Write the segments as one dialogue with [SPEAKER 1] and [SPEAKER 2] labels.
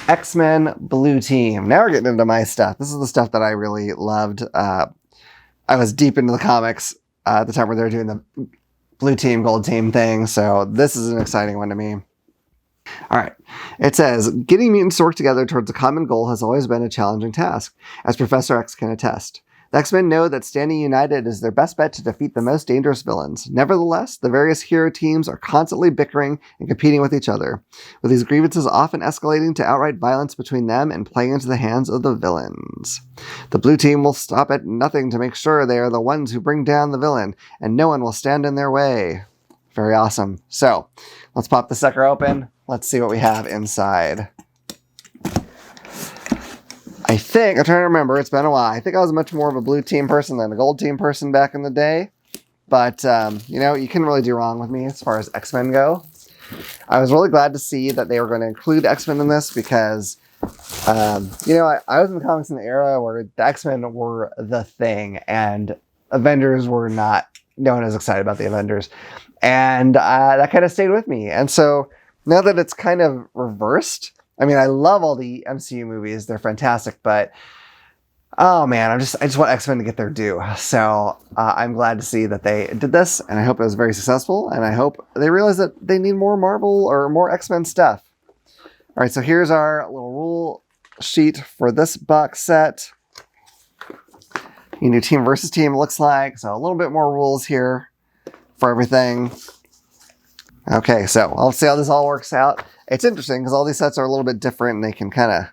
[SPEAKER 1] X-Men Blue Team. Now we're getting into my stuff. This is the stuff that I really loved. I was deep into the comics at the time where they were doing the Blue Team, Gold Team thing, so this is an exciting one to me. All right. It says, getting mutants to work together towards a common goal has always been a challenging task, as Professor X can attest. The X-Men know that standing united is their best bet to defeat the most dangerous villains. Nevertheless, the various hero teams are constantly bickering and competing with each other, with these grievances often escalating to outright violence between them and playing into the hands of the villains. The Blue Team will stop at nothing to make sure they are the ones who bring down the villain, and no one will stand in their way. Very awesome. So, let's pop the sucker open. Let's see what we have inside. I'm trying to remember, it's been a while. I think I was much more of a Blue Team person than a Gold Team person back in the day. But, you know, you couldn't really do wrong with me as far as X-Men go. I was really glad to see that they were going to include X-Men in this because, you know, I was in the comics in the era where the X-Men were the thing and Avengers were not, no one was excited about the Avengers. And that kind of stayed with me. And so now that it's kind of reversed, I mean, I love all the MCU movies. They're fantastic, but oh man, I just want X-Men to get their due. So I'm glad to see that they did this, and I hope it was very successful, and I hope they realize that they need more Marvel or more X-Men stuff. All right, so here's our little rule sheet for this box set. You do team versus team, it looks like. So a little bit more rules here for everything. Okay, so I'll see how this all works out. It's interesting because all these sets are a little bit different and they can kind of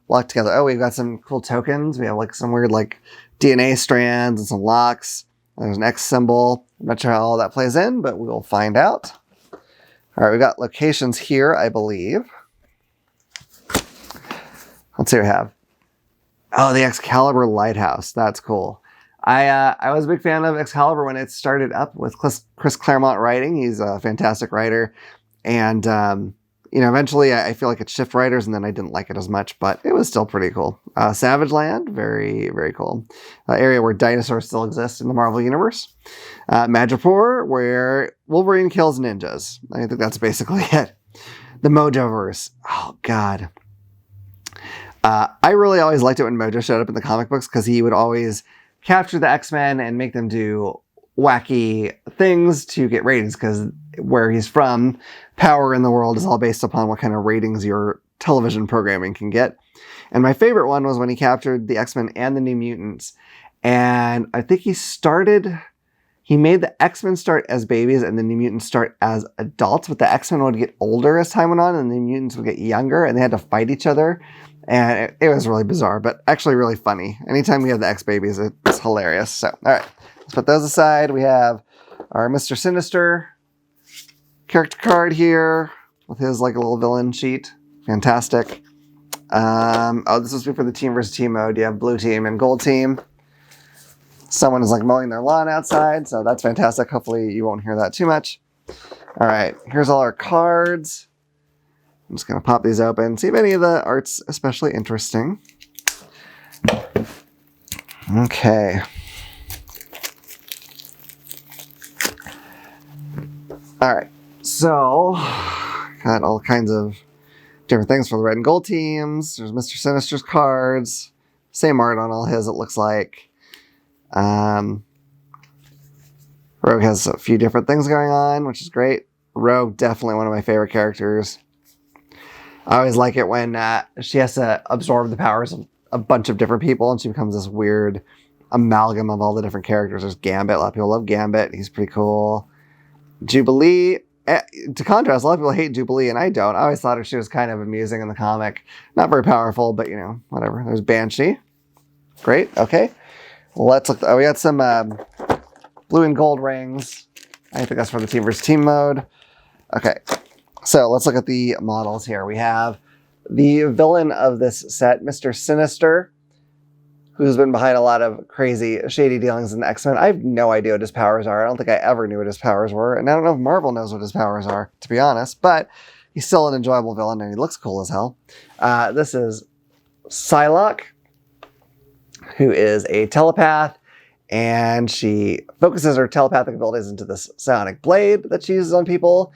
[SPEAKER 1] lock together. Oh, we've got some cool tokens. We have like some weird like DNA strands and some locks. There's an X symbol. I'm not sure how all that plays in, but we will find out. All right, we've got locations here, I believe. Let's see what we have. Oh, the Excalibur Lighthouse. That's cool. I was a big fan of Excalibur when it started up with Chris Claremont writing. He's a fantastic writer. And, you know, eventually I feel like it shifted writers and then I didn't like it as much, but it was still pretty cool. Savage Land, very, very cool. Area where dinosaurs still exist in the Marvel Universe. Madripoor, where Wolverine kills ninjas. I think that's basically it. The Mojoverse. Oh, God. I really always liked it when Mojo showed up in the comic books because he would always capture the X-Men and make them do wacky things to get ratings, because where he's from, power in the world is all based upon what kind of ratings your television programming can get. And my favorite one was when he captured the X-Men and the New Mutants. And I think he made the X-Men start as babies and the New Mutants start as adults, but the X-Men would get older as time went on and the New Mutants would get younger and they had to fight each other. And it was really bizarre, but actually really funny. Anytime we have the X-Babies, it's hilarious. So, all right, let's put those aside. We have our Mr. Sinister character card here with his like a little villain sheet. Fantastic. Oh, this was for the team versus team mode. You have Blue Team and Gold Team. Someone is like mowing their lawn outside, so that's fantastic. Hopefully you won't hear that too much. All right, here's all our cards. I'm just going to pop these open, see if any of the art's especially interesting. Okay. All right, so got all kinds of different things for the red and gold teams. There's Mr. Sinister's cards. Same art on all his, it looks like. Rogue has a few different things going on, which is great. Rogue, definitely one of my favorite characters. I always like it when she has to absorb the powers of a bunch of different people and she becomes this weird amalgam of all the different characters. There's Gambit. A lot of people love Gambit. He's pretty cool. Jubilee. To contrast, a lot of people hate Jubilee and I don't. I always thought she was kind of amusing in the comic. Not very powerful, but you know, whatever. There's Banshee. Great. Okay. Well, let's look. Oh, we got some blue and gold rings. I think that's for the team versus team mode. Okay. So let's look at the models here. We have the villain of this set, Mr. Sinister, who's been behind a lot of crazy, shady dealings in the X-Men. I have no idea what his powers are. I don't think I ever knew what his powers were. And I don't know if Marvel knows what his powers are, to be honest. But he's still an enjoyable villain, and he looks cool as hell. This is Psylocke, who is a telepath. and she focuses her telepathic abilities into this psionic blade that she uses on people.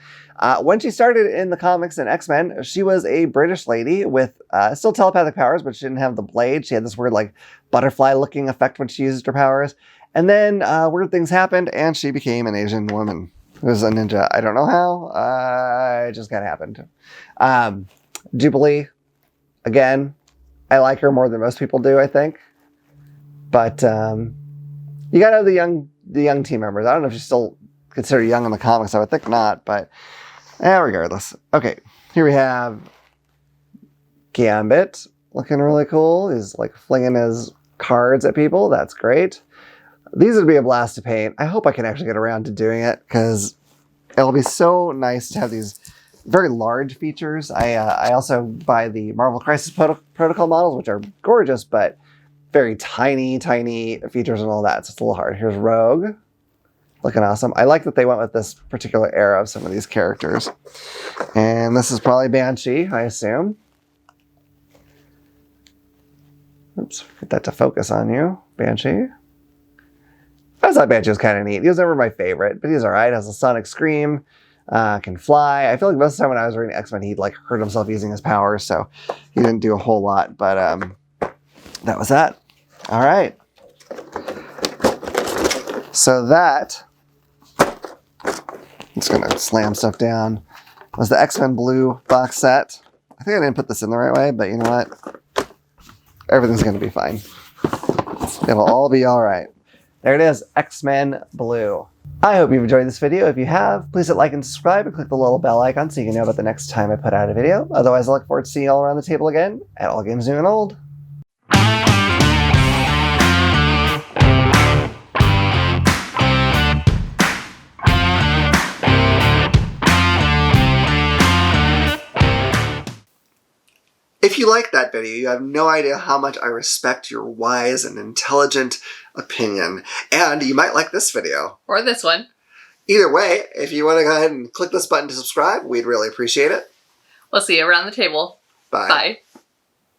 [SPEAKER 1] When she started in the comics in X-Men, she was a British lady with still telepathic powers, but she didn't have the blade. She had this weird like butterfly-looking effect when she used her powers. And then weird things happened, and she became an Asian woman who was a ninja. I don't know how. It just kind of happened. Jubilee, again, I like her more than most people do, I think. But you gotta have the young team members. I don't know if she's still considered young in the comics. I would think not, but regardless. Okay, here we have Gambit, looking really cool. He's like flinging his cards at people. That's great. These would be a blast to paint. I hope I can actually get around to doing it because it'll be so nice to have these very large features. I also buy the Marvel Crisis Protocol models, which are gorgeous, but very tiny features and all that. So it's a little hard. Here's Rogue. Looking awesome. I like that they went with this particular era of some of these characters. And this is probably Banshee, I assume. Oops, get that to focus on you. Banshee. I thought Banshee was kind of neat. He was never my favorite, but he's alright. Has a sonic scream. Can fly. I feel like most of the time when I was reading X-Men, he'd like hurt himself using his powers, so he didn't do a whole lot. But that was that. Alright. So that... I'm just going to slam stuff down. Was the X-Men Blue box set. I think I didn't put this in the right way, but you know what? Everything's going to be fine. It'll all be all right. There it is, X-Men Blue. I hope you've enjoyed this video. If you have, please hit like and subscribe and click the little bell icon so you can know about the next time I put out a video. Otherwise, I look forward to seeing you all around the table again at All Games New and Old. If you liked that video, you have no idea how much I respect your wise and intelligent opinion. And you might like this video.
[SPEAKER 2] Or this one.
[SPEAKER 1] Either way, if you want to go ahead and click this button to subscribe, we'd really appreciate it.
[SPEAKER 2] We'll see you around the table.
[SPEAKER 1] Bye.
[SPEAKER 2] Bye.